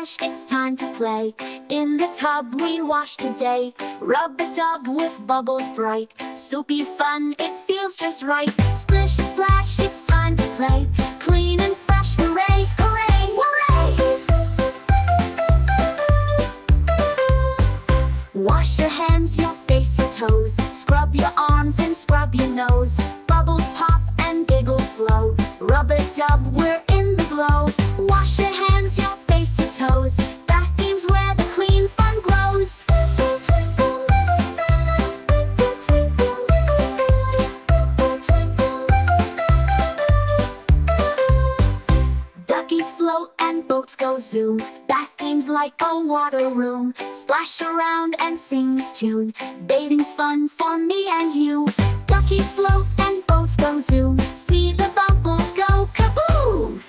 splash, it's time to play. In the tub we wash today. Rub the tub with bubbles bright. Soapy fun, it feels just right. Splish, splash, it's time to play. Clean and fresh, hooray, hooray, hooray! Wash your hands, your face, your toes. Scrub your arms and scrub your nose. Bubbles pop and giggles flow. Rub a dub, we're in the glow. Wash your hands, your face, your toes. Bath teams where the clean fun grows. Duckies float and boats go zoom. Bath teams like a water room. Splash around and sings tune. Bathing's fun for me and you. Duckies float and boats go zoom. See the bubbles go kaboom!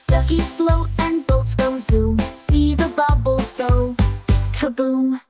Duckies float and boats go zoom. See the bubbles go kaboom!